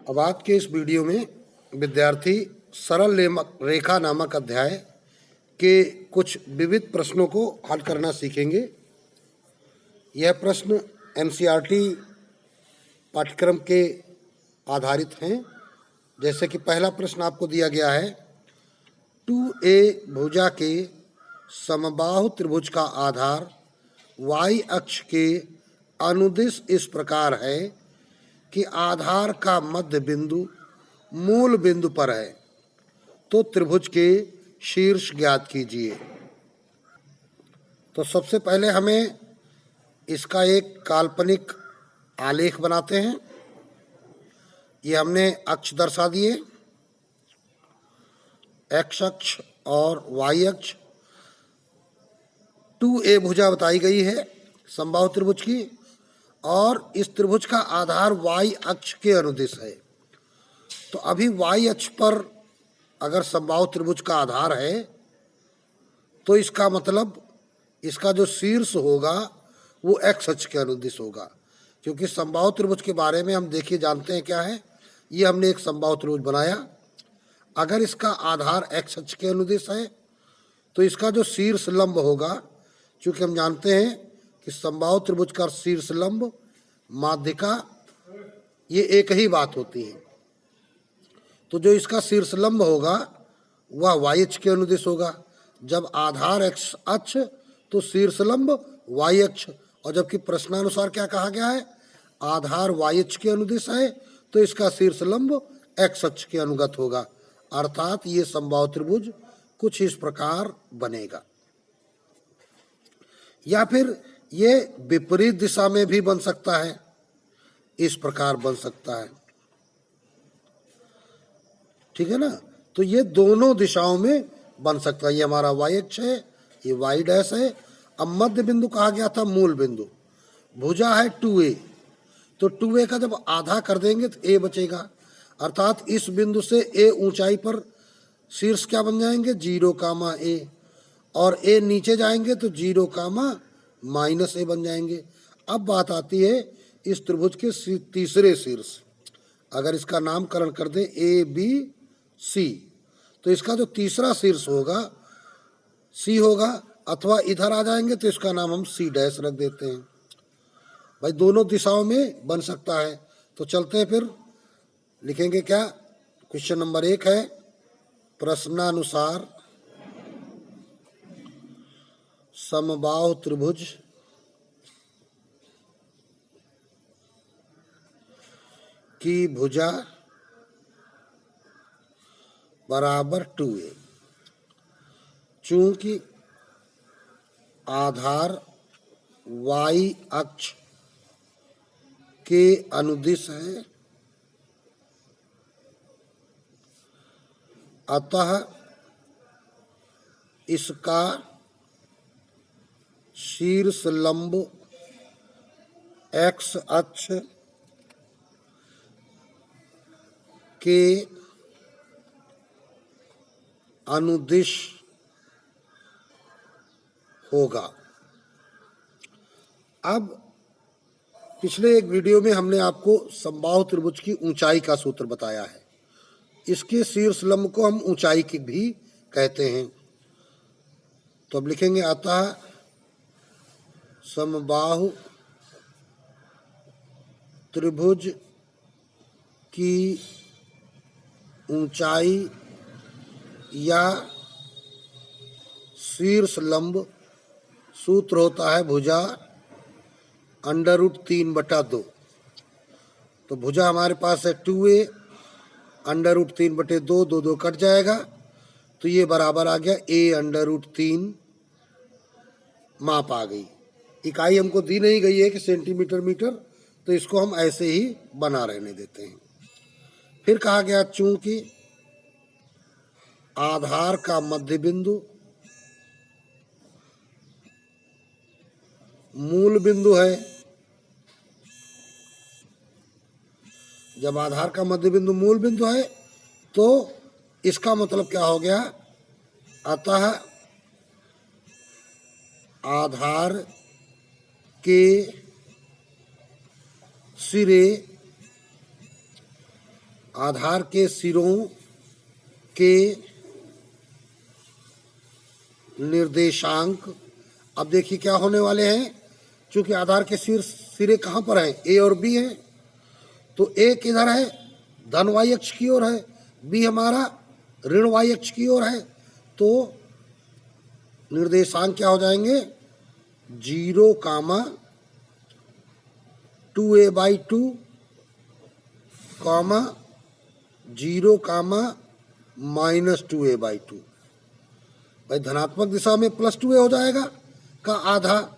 अब आज के इस वीडियो में विद्यार्थी सरल रेखा नामक अध्याय के कुछ विविध प्रश्नों को हल करना सीखेंगे। यह प्रश्न एनसीईआरटी पाठ्यक्रम के आधारित हैं। जैसे कि पहला प्रश्न आपको दिया गया है, 2a भुजा के समबाहु त्रिभुज का आधार y अक्ष के अनुदिश इस प्रकार है कि आधार का मध्य बिंदु मूल बिंदु पर है, तो त्रिभुज के शीर्ष ज्ञात कीजिए। तो सबसे पहले हमें इसका एक काल्पनिक आलेख बनाते हैं। ये हमने अक्ष दर्शा दिए, एक्स अक्ष और वाई अक्ष। 2a भुजा बताई गई है समबाहु त्रिभुज की, और इस त्रिभुज का आधार y अक्ष के अनुदिश है। तो अभी y अक्ष पर अगर समबाहु त्रिभुज का आधार है तो इसका मतलब इसका जो शीर्ष होगा वो x अक्ष के अनुदिश होगा, क्योंकि समबाहु त्रिभुज के बारे में हम देखिए जानते हैं क्या है। ये हमने एक समबाहु त्रिभुज बनाया, अगर इसका आधार x अक्ष के अनुदिश है तो इसका जो शीर्ष लंब होगा, क्योंकि हम जानते हैं कि समबाहु त्रिभुज का शीर्ष लंब माध्यिका ये एक ही बात होती है, तो जो इसका शीर्ष लंब होगा वह y अक्ष के अनुदिश होगा। जब आधार x अक्ष तो शीर्ष लंब y अक्ष, और जबकि प्रश्नानुसार क्या कहा गया है, आधार y अक्ष के अनुदिश है तो इसका शीर्ष लंब x अक्ष के अनुगत होगा। अर्थात ये समबाहु त्रिभुज कुछ इस प्रकार बनेगा, या फिर ये विपरीत दिशा में भी बन सकता है, इस प्रकार बन सकता है, ठीक है ना। तो ये दोनों दिशाओं में बन सकता है। ये हमारा y अक्ष है, ये y डैश है। अब मध्य बिंदु कहा गया था मूल बिंदु, भुजा है 2a, तो 2a का जब आधा कर देंगे तो a बचेगा। अर्थात इस बिंदु से a ऊंचाई पर शीर्ष क्या बन जाएंगे, 0, a, और a नीचे जाएंगे तो 0, -a बन जाएंगे। अब बात आती है इस त्रिभुज के तीसरे शीर्ष, अगर इसका नामकरण कर दें ABC, तो इसका जो तीसरा शीर्ष होगा C होगा, अथवा इधर आ जाएंगे तो इसका नाम हम C डैश रख देते हैं। भाई दोनों दिशाओं में बन सकता है। तो चलते हैं, फिर लिखेंगे क्या। क्वेश्चन नंबर 1 है, प्रश्नानुसार समबाहु त्रिभुज की भुजा बराबर 2a, चूंकि आधार y अक्ष के अनुदिश है, अतः इसका शीर्ष लंब x अक्ष के अनुदिश होगा। अब पिछले एक वीडियो में हमने आपको समबाहु त्रिभुज की ऊंचाई का सूत्र बताया है। इसके शीर्ष लंब को हम ऊंचाई की भी कहते हैं। तो अब लिखेंगे, अतः समबाहु त्रिभुज की ऊंचाई या शीर्ष लंब सूत्र होता है भुजा √3/2। तो भुजा हमारे पास है 2a, √3/2, 2 कट जाएगा, तो ये बराबर आ गया a√3। माप आ गई। इकाई हमको दी नहीं गई है कि सेंटीमीटर मीटर, तो इसको हम ऐसे ही बना रहने देते हैं। फिर कहा गया, चूंकि आधार का मध्य बिंदु मूल बिंदु है। जब आधार का मध्य बिंदु मूल बिंदु है तो इसका मतलब क्या हो गया, अतः आधार के सिरे आधार के सिरों के निर्देशांक। अब देखिए क्या होने वाले हैं, चूंकि आधार के सिरे कहाँ पर हैं, ए और बी हैं, तो ए किधर है, धन वाई अक्ष की ओर है, बी हमारा ऋण वाई अक्ष की ओर है, तो निर्देशांक क्या हो जाएंगे, 0,2a/2, 0,-2a/2। भाई धनात्मक दिशा में +2a हो जाएगा का आधा,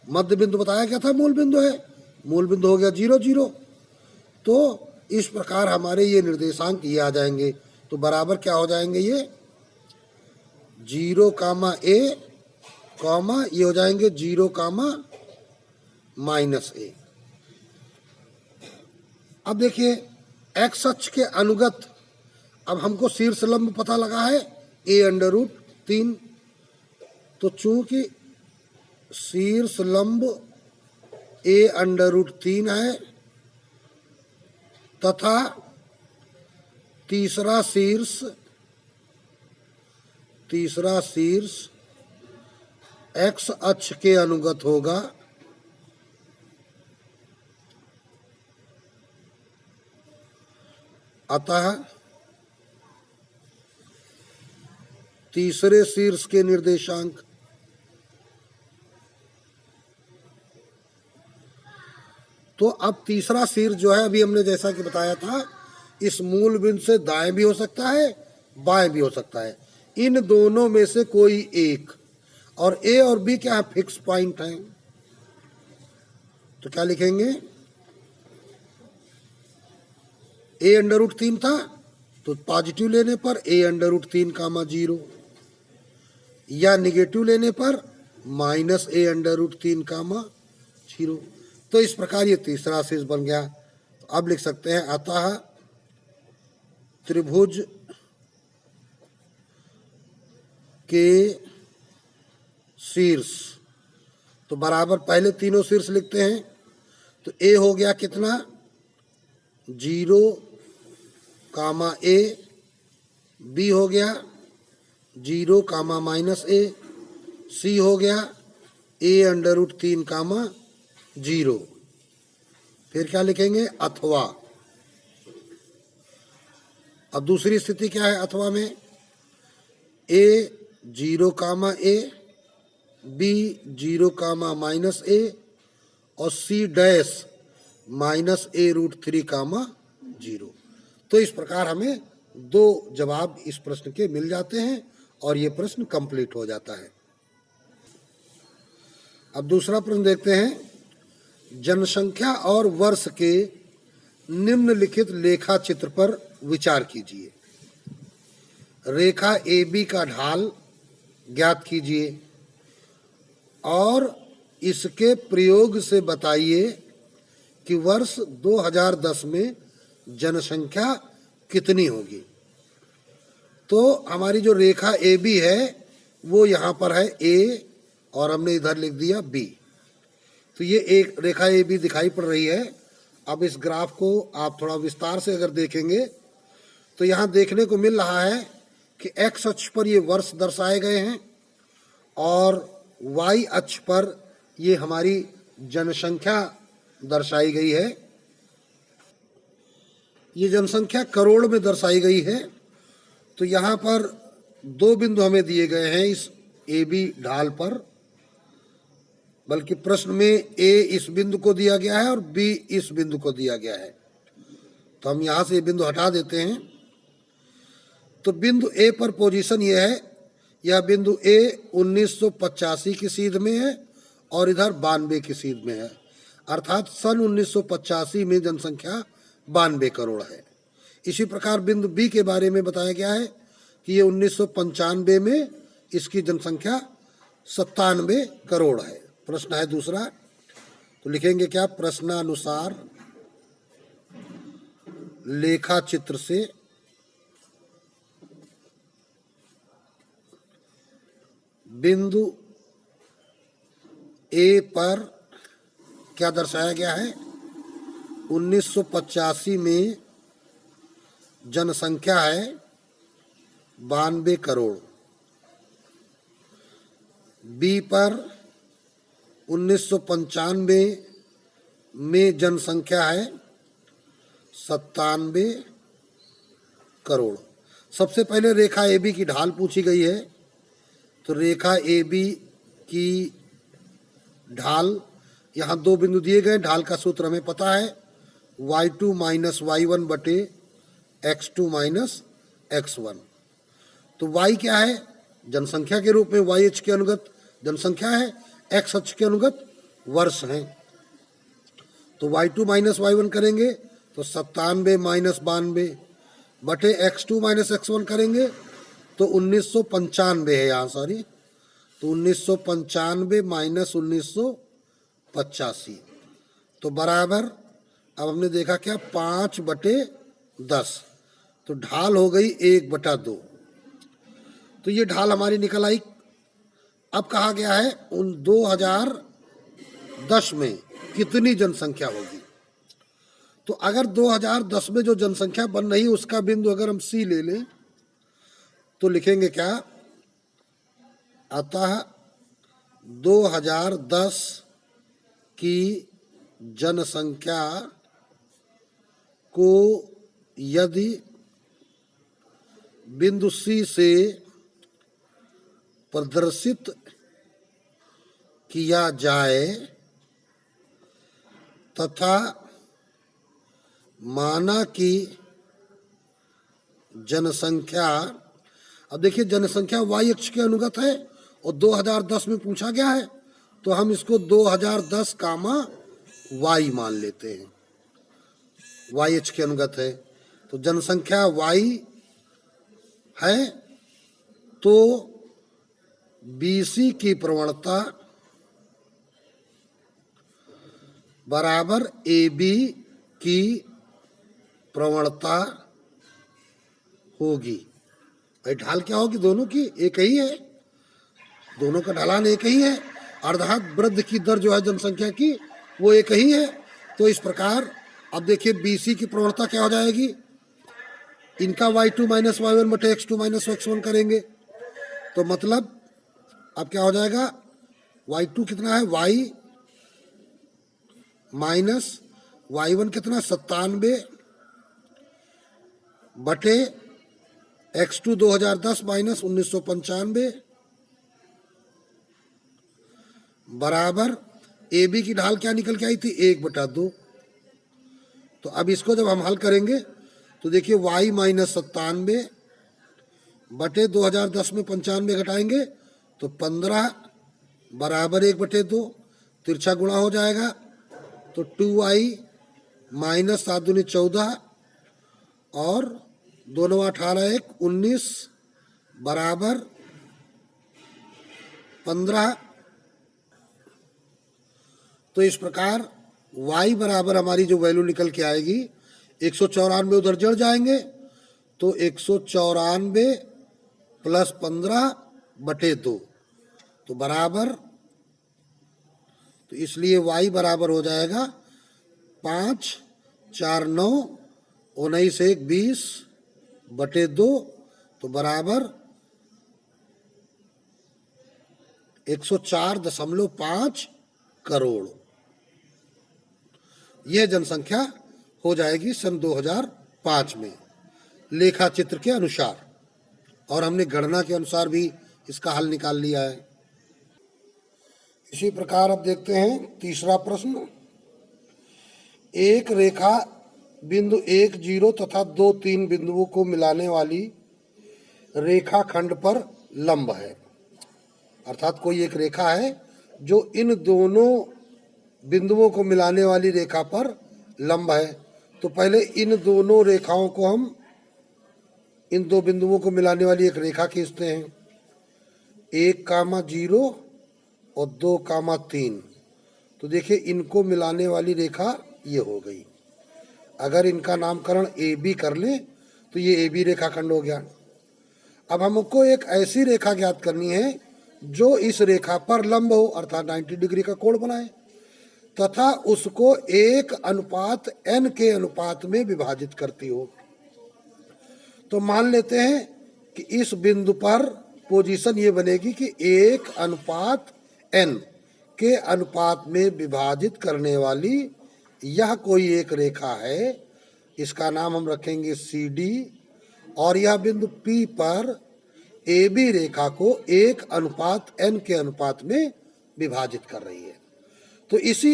मध्य बिंदु बताया क्या था, मूल बिंदु है, मूल बिंदु हो गया 0, 0। तो इस प्रकार हमारे ये निर्देशांक ये आ जाएंगे, तो बराबर क्या हो जाएंगे, ये 0,a, ये हो जाएंगे 0,-a। अब देखिए x अक्ष के अनुगत, अब हमको शीर्ष लंब पता लगा है a√3, तो चूंकि शीर्ष लंब a√3 है तथा तीसरा शीर्ष x अक्ष के अनुगत होगा, अतः तीसरे शीर्ष के निर्देशांक, तो अब तीसरा शीर्ष जो है, अभी हमने जैसा कि बताया था, इस मूल बिंदु से दाएं भी हो सकता है, बाएं भी हो सकता है, इन दोनों में से कोई एक, और ए और बी क्या है, फिक्स पॉइंट है, तो क्या लिखेंगे, a√3 था तो पॉजिटिव लेने पर a√3, 0, या निगेटिव लेने पर -a√3, 0। तो इस प्रकार ये तीसरा शीर्ष बन गया। तो अब लिख सकते हैं, अतः त्रिभुज के शीर्ष, तो बराबर पहले तीनों शीर्ष लिखते हैं, तो ए हो गया कितना, 0, a, बी हो गया 0, -a, सी हो गया a√3, 0। फिर क्या लिखेंगे, अथवा। अब दूसरी स्थिति क्या है अथवा में, a 0, a, b 0, -a, और c डैश -a√3, 0। तो इस प्रकार हमें 2 जवाब इस प्रश्न के मिल जाते हैं और ये प्रश्न कंप्लीट हो जाता है। अब दूसरा प्रश्न देखते हैं, जनसंख्या और वर्ष के निम्नलिखित लेखा चित्र पर विचार कीजिए। रेखा AB का ढाल ज्ञात कीजिए और इसके प्रयोग से बताइए कि वर्ष 2010 में जनसंख्या कितनी होगी। तो हमारी जो रेखा AB है वो यहाँ पर है A और हमने इधर लिख दिया B। तो ये एक रेखा AB दिखाई पड़ रही है। अब इस ग्राफ को आप थोड़ा विस्तार से अगर देखेंगे तो यहाँ देखने को मिल रहा है कि x अक्ष पर ये वर्ष दर्शाए गए हैं और y अक्ष पर ये हमारी जनसंख्या दर्शाई गई है। ये जनसंख्या करोड़ में दर्शाई गई है। तो यहाँ पर 2 बिंदु हमें दिए गए हैं इस AB ढाल पर, बल्कि प्रश्न में A इस बिंदु को दिया गया है और B इस बिंदु को दिया गया है। तो हम यहाँ से ये बिंदु हटा देते हैं। तो बिंदु A पर पोजीशन ये है, यह बिंदु A 1985 की सीध में है और इधर 92 की सीध में है, अर्थात सन 1985 में जनसंख्या 92 करोड़ है। इसी प्रकार बिंदु B के बारे में बताया गया है कि ये 1995 में इसकी जनसंख्या 97 करोड़ है। प्रश्न है दूसरा, तो लिखेंगे क्या, प्रश्नानुसार लेखा चित्र से बिंदु A पर क्या दर्शाया गया है, 1985 में जनसंख्या है 92 करोड़, बी पर 1995 में जनसंख्या है 97 करोड़। सबसे पहले रेखा ए बी की ढाल पूछी गई है, तो रेखा ए बी की ढाल, यहाँ दो बिंदु दिए गए, ढाल का सूत्र हमें पता है y2 माइनस y1 बटे x2 माइनस x1। तो y क्या है, जनसंख्या के रूप में y अक्ष के अनुगत जनसंख्या है, x अक्ष के अनुगत वर्ष हैं। तो y2 माइनस y1 करेंगे तो 97 माइनस 92 बटे x2 माइनस x1 करेंगे तो 1995 है यहाँ, सॉरी, तो 1995 माइनस 1985, तो बराबर, अब हमने देखा क्या, 5/10, तो ढाल हो गई 1/2। तो ये ढाल हमारी निकल आई। अब कहा गया है उन 2010 में कितनी जनसंख्या होगी। तो अगर 2010 में जो जनसंख्या बन रही उसका बिंदु अगर हम सी ले लें तो लिखेंगे क्या, अतः 2010 की जनसंख्या को यदि बिंदु सी से प्रदर्शित किया जाए तथा माना कि जनसंख्या, अब देखिए जनसंख्या y अक्ष के अनुगत है और 2010 में पूछा गया है, तो हम इसको 2010 कामा y मान लेते हैं, y अक्ष के अनुगत है। तो जनसंख्या y है तो BC की प्रवणता बराबर AB की प्रवणता होगी। भाई ढाल क्या होगी, दोनों की एक ही है, दोनों का ढलान एक ही है, अर्थात वृद्धि की दर जो है जनसंख्या की वो एक ही है। तो इस प्रकार अब देखिए BC की प्रवणता क्या हो जाएगी, इनका y2 माइनस y1 बटे x2 माइनस x1 करेंगे, तो मतलब अब क्या हो जाएगा, y2 कितना है, y माइनस y1 कितना 97 बटे x2 2010 माइनस 1995 बराबर AB की ढाल क्या निकल के आई थी, 1/2। तो अब इसको जब हम हल करेंगे तो देखिए y माइनस 97 बटे 2010 में 95 घटाएंगे तो 15 बराबर 1/2, तिरछा गुणा हो जाएगा तो 2y माइनस 7 दूनी 14 और 2 9 18 1 19 बराबर 15। तो इस प्रकार y बराबर हमारी जो वैल्यू निकल के आएगी 194 उधर जड़ जाएंगे तो 194 प्लस 15/2, तो बराबर, तो इसलिए y बराबर हो जाएगा 5 4 9 19 1 20/2, तो बराबर 104.5 करोड़। यह जनसंख्या हो जाएगी सन 2005 में लेखा चित्र के अनुसार, और हमने गणना के अनुसार भी इसका हल निकाल लिया है। इसी प्रकार अब देखते हैं तीसरा प्रश्न। एक रेखा बिंदु 1 0 तथा 2 3 बिंदुओं को मिलाने वाली रेखाखंड पर लंब है, अर्थात कोई एक रेखा है जो इन दोनों बिंदुओं को मिलाने वाली रेखा पर लंब है। तो पहले इन दोनों रेखाओं को हम, इन दो बिंदुओं को मिलाने वाली एक रेखा खींचते हैं, 1,0 और 2,3। तो देखिए इनको मिलाने वाली रेखा ये हो गई। अगर इनका नामकरण AB कर लें तो ये AB रेखाखंड हो गया। अब हमको एक ऐसी रेखा ज्ञात करनी है जो इस रेखा पर लंब हो, अर्थात 90 डिग्री का कोण बनाए, तथा उसको 1:n के अनुपात में विभाजित करती हो। तो मान लेते हैं कि इस बिंदु पर पोजीशन ये बनेगी कि 1:n के अनुपात में विभाजित करने वाली यह कोई एक रेखा है, इसका नाम हम रखेंगे CD, और यह बिंदु P पर AB रेखा को 1:n के अनुपात में विभाजित कर रही है। तो इसी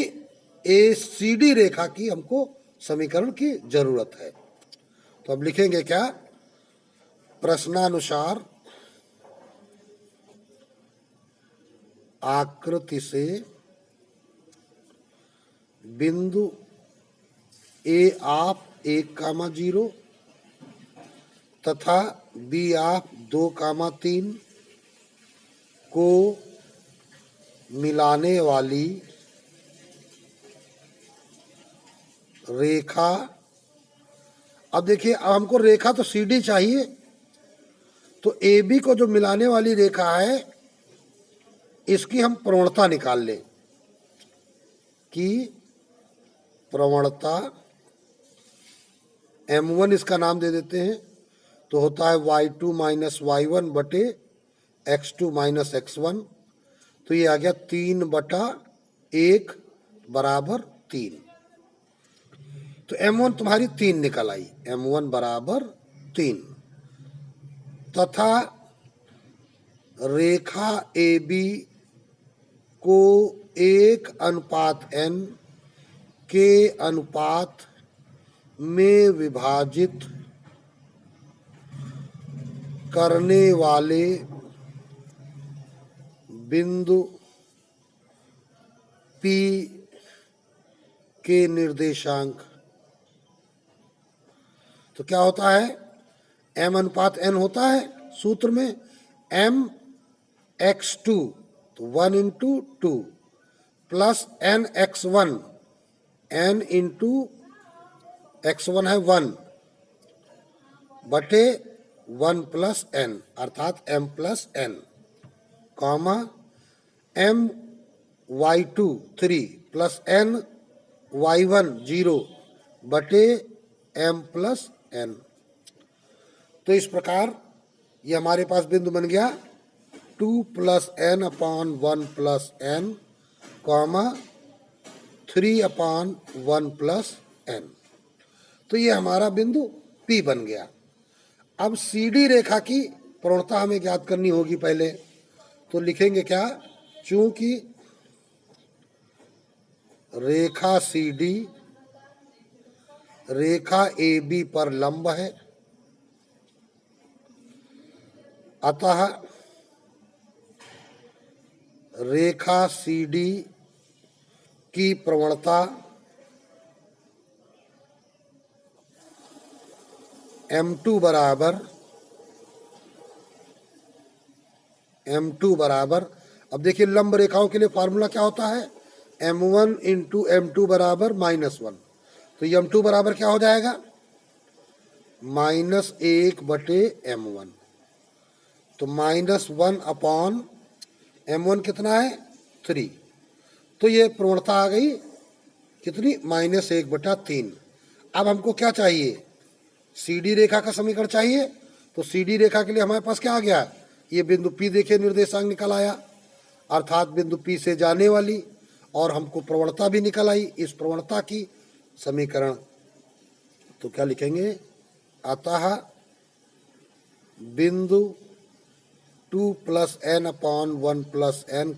ACD रेखा की हमको समीकरण की जरूरत है। तो अब लिखेंगे क्या, प्रश्नानुसार आकृति से बिंदु A ऑफ 1,0 तथा B ऑफ 2,3 को मिलाने वाली रेखा। अब देखिए, अब हमको रेखा तो CD चाहिए, तो AB को जो मिलाने वाली रेखा है इसकी हम प्रवणता निकाल लें कि प्रवणता M1 इसका नाम दे देते हैं, तो होता है y2 माइनस y1 बटे x2 माइनस x1। तो ये आ गया 3/1 बराबर 3। तो M1 तुम्हारी 3 निकल आई, M1 बराबर 3। तथा रेखा AB को 1:n के अनुपात में विभाजित करने वाले बिंदु P के निर्देशांक। तो क्या होता है, M/n होता है सूत्र में, mx2 तो 1 × 2 प्लस nx1, n × x1 है 1 बटे 1 + n अर्थात m + n, comma my2 3 plus ny1 0 बटे m + n। तो इस प्रकार ये हमारे पास बिंदु बन गया 2 + n/1 + n, कॉमा 3/1 + n। तो ये हमारा बिंदु P बन गया। अब CD रेखा की प्रवणता हमें ज्ञात करनी होगी पहले, तो लिखेंगे क्या, चूंकि रेखा CD रेखा AB पर लंब है, अतः रेखा CD की प्रवणता M2 बराबर, अब देखिए लंब रेखाओं के लिए फार्मूला क्या होता है, M1 × M2 बराबर -1। तो M2 बराबर क्या हो जाएगा, -1 बटे M1। तो -1 M1 कितना है 3। तो ये प्रवणता आ गई कितनी, -1/3। अब हमको क्या चाहिए, CD रेखा का समीकरण चाहिए। तो CD रेखा के लिए हमारे पास क्या आ गया, ये बिंदु P देखिए निर्देशांक निकल आया, अर्थात बिंदु P से जाने वाली, और हमको प्रवणता भी निकल आई इस प्रवणता की समीकरण। तो क्या लिखेंगे, अतः बिंदु 2 + n/1 + n,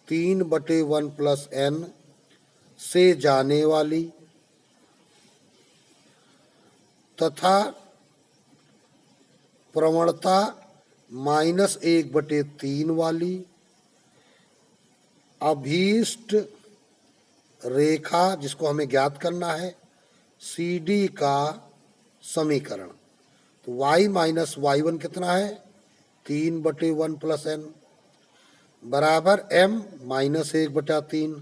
3/1 + n से जाने वाली तथा प्रवणता -1/3 वाली अभीष्ट रेखा, जिसको हमें ज्ञात करना है, CD का समीकरण। तो y - y1 कितना है, 3/1 + n बराबर m -1/3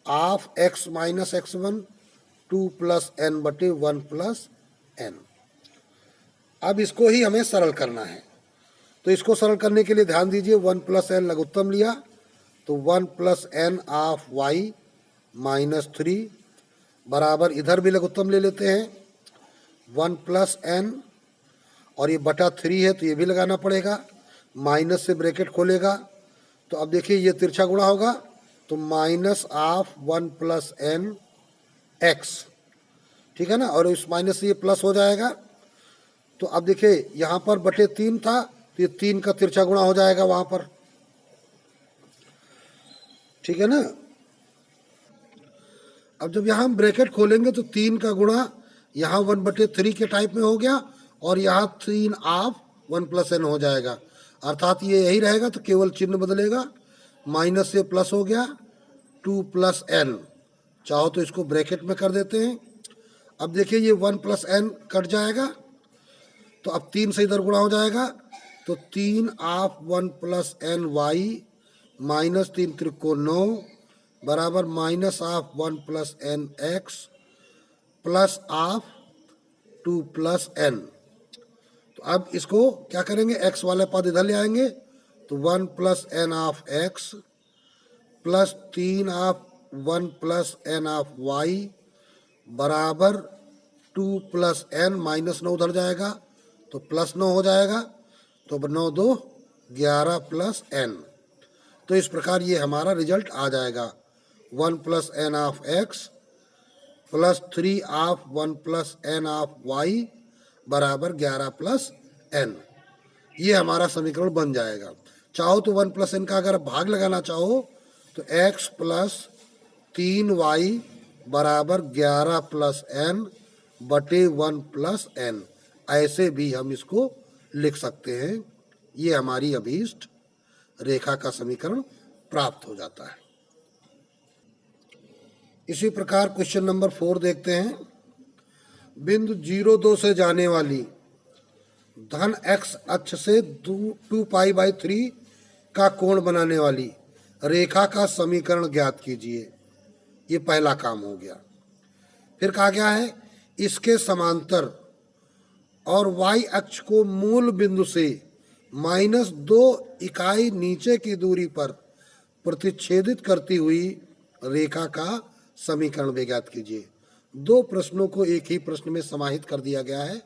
of x - x1 2 + n/1 + n। अब इसको ही हमें सरल करना है, तो इसको सरल करने के लिए ध्यान दीजिए, 1 + n लघुत्तम लिया, तो 1 + n ऑफ y -3 बराबर, इधर भी लघुत्तम ले लेते हैं, 1 + n और ये बटा 3 है तो ये भी लगाना पड़ेगा, माइनस से ब्रैकेट खोलेगा तो अब देखिए ये तिरछा गुणा होगा तो minus of 1 plus N X, ठीक है ना, और इस माइनस से ये प्लस हो जाएगा। तो अब देखिए यहाँ पर बटे 3 था तो ये 3 का तिरछा गुणा हो जाएगा वहाँ पर, ठीक है ना। अब जब यहाँ हम ब्रैकेट खोलेंगे तो 3 का गुणा यहाँ 1/3 के टाइप में हो गया और यहाँ 3 ऑफ 1 प्लस एन हो जाएगा, अर्थात ये यही रहेगा तो केवल चिन्ह बदलेगा, माइनस से प्लस हो गया 2 प्लस एन, चाहो तो इसको ब्रैकेट में कर देते हैं। अब देखिए ये 1 प्लस एन कट जाएगा तो अब 3 से इधर गुणा हो जाएगा तो 3 of 1 plus n y minus 3 त्रिको 9 बराबर minus of 1 plus N x plus of 2 plus n. तो अब इसको क्या करेंगे, एक्स वाले पद इधर ले आएंगे तो 1 plus n of x plus 3 of 1 plus n of y बराबर 2 प्लस एन, माइनस 9 उधर जाएगा तो प्लस 9 हो जाएगा तो 9 2 11 प्लस एन। तो इस प्रकार ये हमारा रिजल्ट आ जाएगा 1 plus n of x plus 3 of 1 plus n of y बराबर 11 प्लस एन। ये हमारा समीकरण बन जाएगा। चाहो तो 1 प्लस एन का अगर भाग लगाना चाहो तो x प्लस 3y बराबर 11 प्लस एन बटे 1 प्लस एन, ऐसे भी हम इसको लिख सकते हैं। ये हमारी अभीष्ट रेखा का समीकरण प्राप्त हो जाता है। इसी प्रकार क्वेश्चन नंबर 4 देखते हैं। बिंदु 0,2 से जाने वाली धन x अक्ष से 2 पाई/3 का कोण बनाने वाली रेखा का समीकरण ज्ञात कीजिए। ये पहला काम हो गया। फिर कहा गया है इसके समांतर और y अक्ष को मूल बिंदु से -2 इकाई नीचे की दूरी पर प्रतिच्छेदित करती हुई रेखा का समीकरण भी ज्ञात कीजिए। 2 प्रश्नों को एक ही प्रश्न में समाहित कर दिया गया है,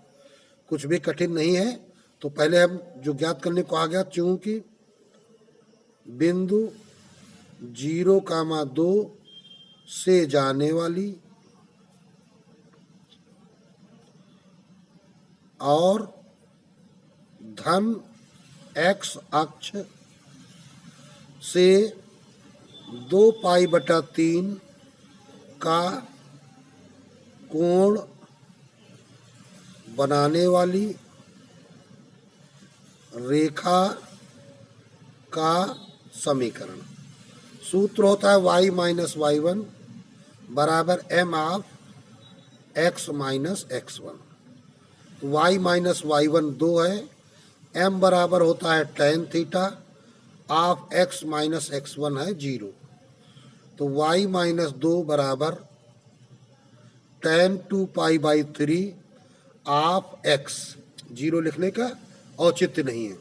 कुछ भी कठिन नहीं है। तो पहले हम जो ज्ञात करने को कहा गया, चूंकि बिंदु 0,2 से जाने वाली और धन x अक्ष से 2 पाई/3 का कोण बनाने वाली रेखा का समीकरण। सूत्र होता है y माइनस y1 बराबर m of x minus x1। तो y माइनस y1 2 है, m बराबर होता है tan theta of x minus x1 है 0। तो y माइनस 2 बराबर tan 2 पाई/3 ऑफ x, 0 लिखने का औचित्य नहीं है।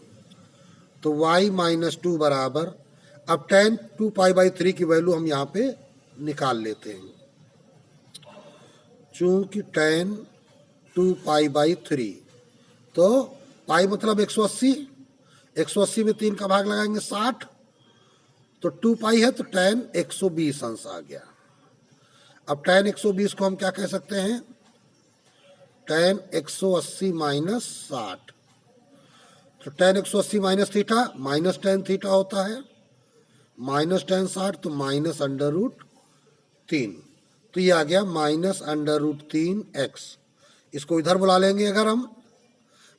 तो y माइनस 2 बराबर, अब tan 2 पाई/3 की वैल्यू हम यहाँ पे निकाल लेते हैं। चूंकि tan 2 पाई/3 तो पाई मतलब 180, 180 में 3 का भाग लगाएंगे 60, तो 2 पाई है तो tan 120 अंश आ गया। अब tan 120 को हम क्या कह सकते हैं, tan 180 माइनस 60। तो tan 180 minus theta minus tan theta होता है, माइनस tan 60 तो माइनस √3। तो ये आ गया माइनस √3x। इसको इधर बुला लेंगे अगर हम,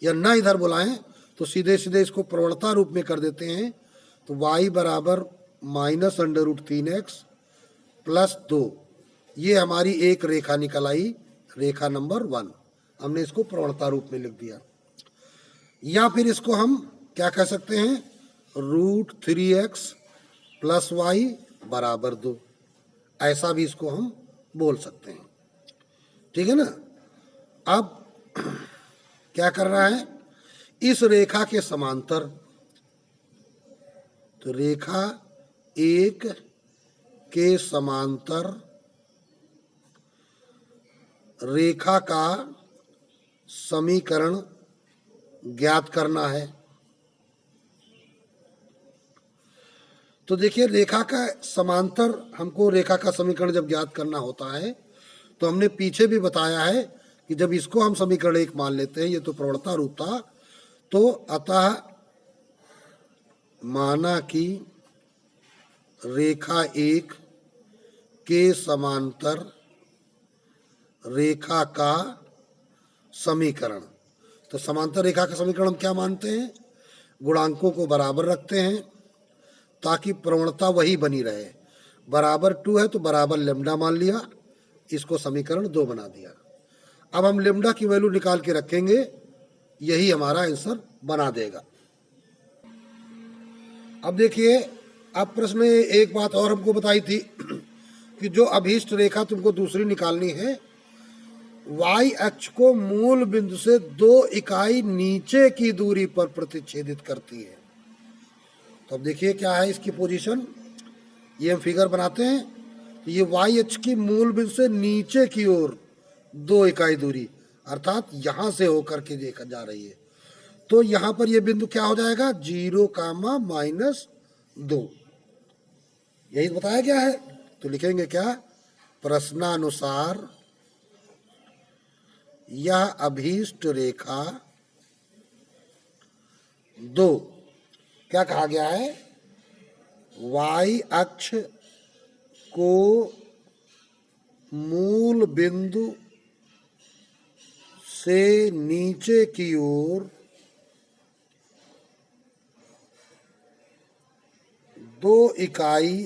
या ना इधर बुलाएं तो सीधे सीधे इसको प्रवणता रूप में कर देते हैं। तो y बराबर माइनस √3x प्लस 2, ये हमारी एक रेखा निकल आई, रेखा नंबर 1। हमने इसको प्रवणता रूप में लिख दिया। या फिर इसको हम क्या कह सकते हैं, √3x प्लस y बराबर 2, ऐसा भी इसको हम बोल सकते हैं। ठीक है ना। अब क्या कर रहा है, इस रेखा के समांतर, तो रेखा 1 के समांतर रेखा का समीकरण ज्ञात करना है। तो देखिए रेखा का समांतर, हमको रेखा का समीकरण जब ज्ञात करना होता है तो हमने पीछे भी बताया है कि जब इसको हम समीकरण 1 मान लेते हैं, ये तो प्रवणता रूप था, तो अतः माना कि रेखा 1 के समांतर रेखा का समीकरण। तो समांतर रेखा का समीकरण हम क्या मानते हैं? गुणांकों को बराबर रखते हैं ताकि प्रवणता वही बनी रहे। बराबर 2 है तो बराबर लेम्डा मान लिया, इसको समीकरण 2 बना दिया। अब हम लेम्डा की वैल्यू निकाल के रखेंगे, यही हमारा आंसर बना देगा। अब देखिए, अब प्रश्न में एक बात और हमको बताई थी कि जो अभीष्ट रेखा तुमको दूसरी निकालनी है, y अक्ष को मूल बिंदु से 2 इकाई नीचे की दूरी पर प्रतिच्छेदित करती है। तो अब देखिए क्या है इसकी पोजीशन, ये हम फिगर बनाते हैं। तो ये y अक्ष की मूल बिंदु से नीचे की ओर 2 इकाई दूरी, अर्थात यहां से होकर के देखा जा रही है। तो यहां पर ये बिंदु क्या हो जाएगा? 0, -2। यही बताया गया है। तो लिखेंगे क्या? प्रश्नानुसार यह अभीष्ट रेखा 2, क्या कहा गया है? y अक्ष को मूल बिंदु से नीचे की ओर 2 इकाई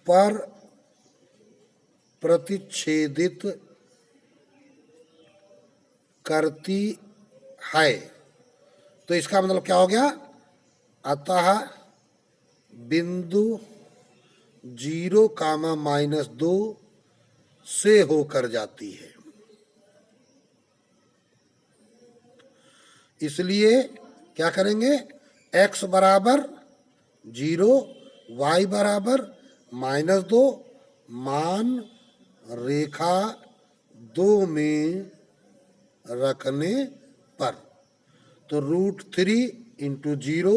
पर प्रतिच्छेदित करती है। तो इसका मतलब क्या हो गया? अतः बिंदु 0, -2 से होकर जाती है। इसलिए क्या करेंगे? x बराबर 0, y बराबर -2 मान रेखा 2 में रखने पर, तो √3 × 0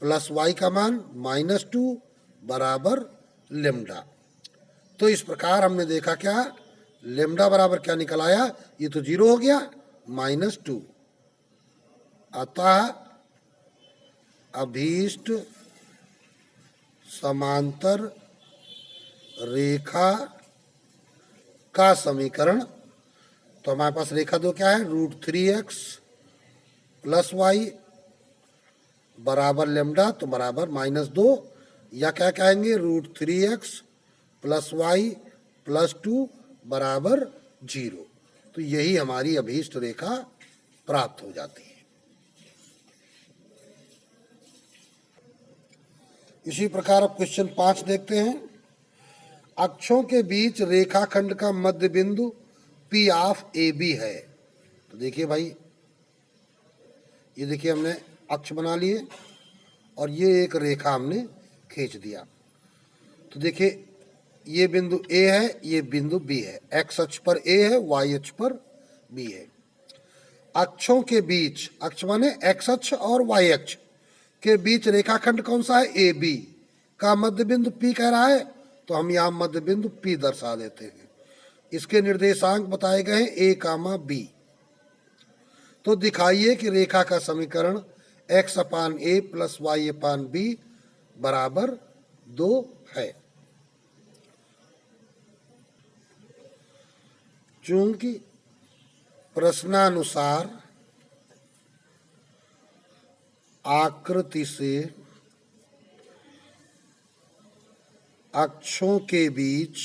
+ y का मान -2 बराबर लेम्डा। तो इस प्रकार हमने देखा क्या, लेम्डा बराबर क्या निकल आया? ये तो 0 हो गया, -2। अतः अभीष्ट समांतर रेखा का समीकरण, तो हमारे पास रेखा 2 क्या है? √3x + y बराबर लेम्डा, तो बराबर -2, या क्या कहेंगे? √3x + y + 2 बराबर 0। तो यही हमारी अभीष्ट रेखा प्राप्त हो जाती है। इसी प्रकार अब क्वेश्चन 5 देखते हैं। अक्षों के बीच रेखाखंड का मध्य बिंदु P ऑफ AB है। तो देखिए भाई, ये देखिए हमने अक्ष बना लिए और ये एक रेखा हमने खींच दिया। तो देखिए ये बिंदु A है, ये बिंदु B है। x अक्ष पर A है, y अक्ष पर B है। अक्षों के बीच, अक्ष माने x अक्ष और y अक्ष के बीच रेखाखंड कौन सा है? AB का मध्य बिंदु P कह रहा है, तो हम यहाँ मध्य बिंदु P दर्शा देते हैं। इसके निर्देशांक बताए गए हैं A, B। तो दिखाइए कि रेखा का समीकरण x/a + y/b बराबर 2 है। चूंकि प्रश्नानुसार आकृति से अक्षों के बीच,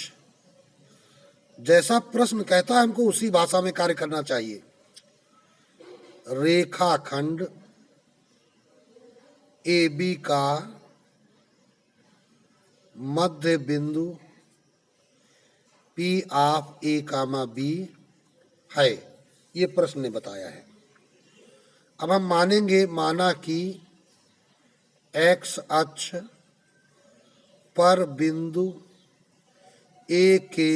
जैसा प्रश्न कहता है हमको उसी भाषा में कार्य करना चाहिए। रेखाखंड AB का मध्य बिंदु P ऑफ A, B है, ये प्रश्न ने बताया है। अब हम मानेंगे, माना कि x अक्ष पर बिंदु A के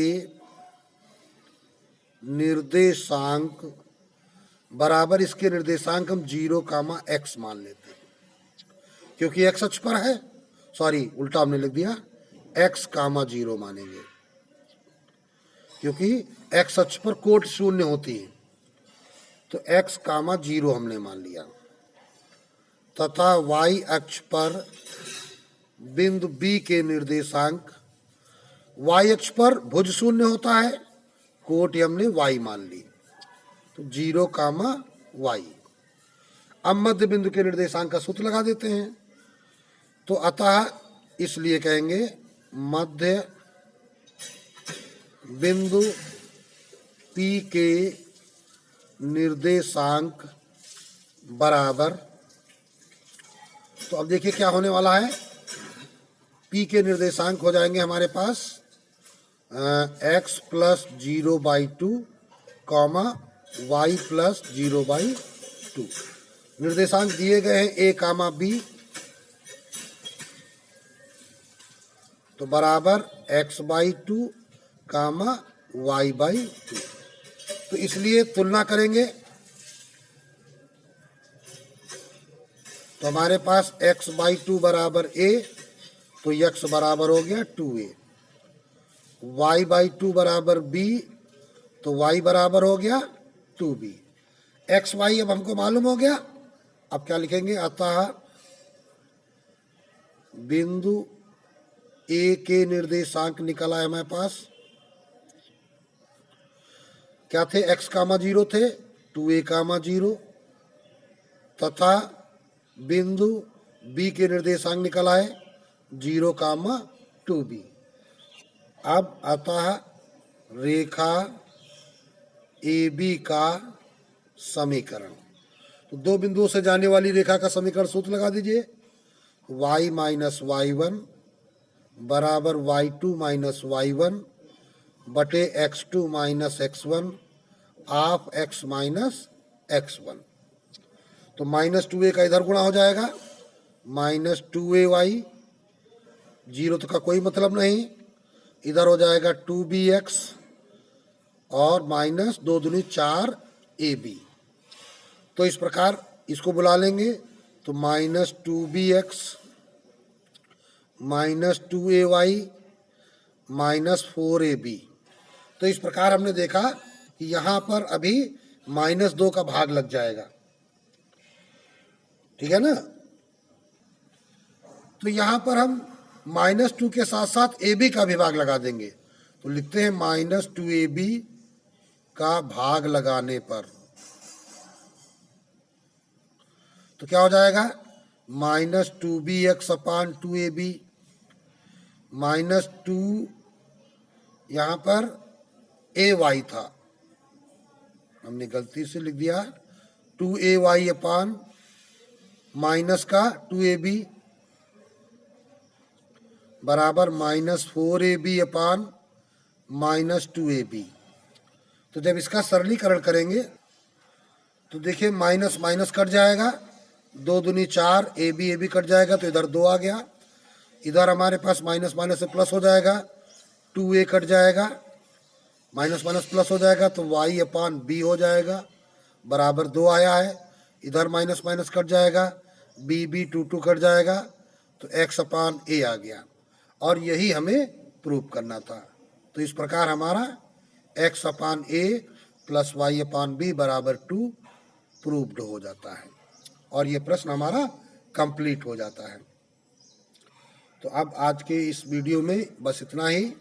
निर्देशांक बराबर, इसके निर्देशांक हम 0, x मान लेते हैं क्योंकि x अक्ष पर है, सॉरी उल्टा हमने लिख दिया, x, 0 मानेंगे क्योंकि x अक्ष पर कोट शून्य होती है, तो x, 0 हमने मान लिया। तथा y अक्ष पर बिंदु B के निर्देशांक, y अक्ष पर भुज शून्य होता है, कोट हमने y मान ली, तो 0, y। अब मध्य बिंदु के निर्देशांक का सूत्र लगा देते हैं, तो अतः इसलिए कहेंगे मध्य बिंदु P के निर्देशांक बराबर, तो अब देखिए क्या होने वाला है, P के निर्देशांक हो जाएंगे हमारे पास x + 0/2, y + 0/2। निर्देशांक दिए गए हैं a, b, तो बराबर x/2, y/2। तो इसलिए तुलना करेंगे तो हमारे पास x/2 बराबर a, तो x बराबर हो गया 2a, y/2 बराबर b, तो y बराबर हो गया 2b। x, y अब हमको मालूम हो गया, अब क्या लिखेंगे, अतः बिंदु a के निर्देशांक निकल आए हमारे पास, क्या थे, x, 0 थे, 2a, 0, तथा बिंदु B के निर्देशांक निकल आए 0, 2b। अब अतः रेखा AB का समीकरण, तो दो बिंदुओं से जाने वाली रेखा का समीकरण सूत्र लगा दीजिए, y - y1 बराबर y2 - y1 बटे x2 - x1 of x - x1। तो -2a का इधर गुणा हो जाएगा, -2ay, 0 का कोई मतलब नहीं, इधर हो जाएगा 2bx और -2 दूनी 4ab। तो इस प्रकार इसको बुला लेंगे, तो -2bx -2ay -4ab। तो इस प्रकार हमने देखा कि यहाँ पर अभी -2 का भाग लग जाएगा, ठीक है ना। तो यहाँ पर हम -2 के साथ साथ AB का भी भाग लगा देंगे, तो लिखते हैं -2AB का भाग लगाने पर, तो क्या हो जाएगा, -2bx अपान 2ab, -2 यहाँ पर ay था, हमने गलती से लिख दिया, 2ay अपान माइनस का 2ab बराबर -4ab अपान -2ab। तो जब इसका सरलीकरण करेंगे तो देखिए माइनस माइनस कट जाएगा, 2 दूनी 4, ab कट जाएगा, तो इधर 2 आ गया, इधर हमारे पास माइनस माइनस से प्लस हो जाएगा, 2a कट जाएगा, माइनस माइनस प्लस हो जाएगा, तो y अपान b हो जाएगा, बराबर 2 आया है, इधर माइनस माइनस कट जाएगा, b 2 कट जाएगा, तो x अपान a आ गया, और यही हमें प्रूव करना था। तो इस प्रकार हमारा x upon a plus y upon b बराबर 2 प्रूव्ड हो जाता है, और ये प्रश्न हमारा कंप्लीट हो जाता है। तो अब आज के इस वीडियो में बस इतना ही।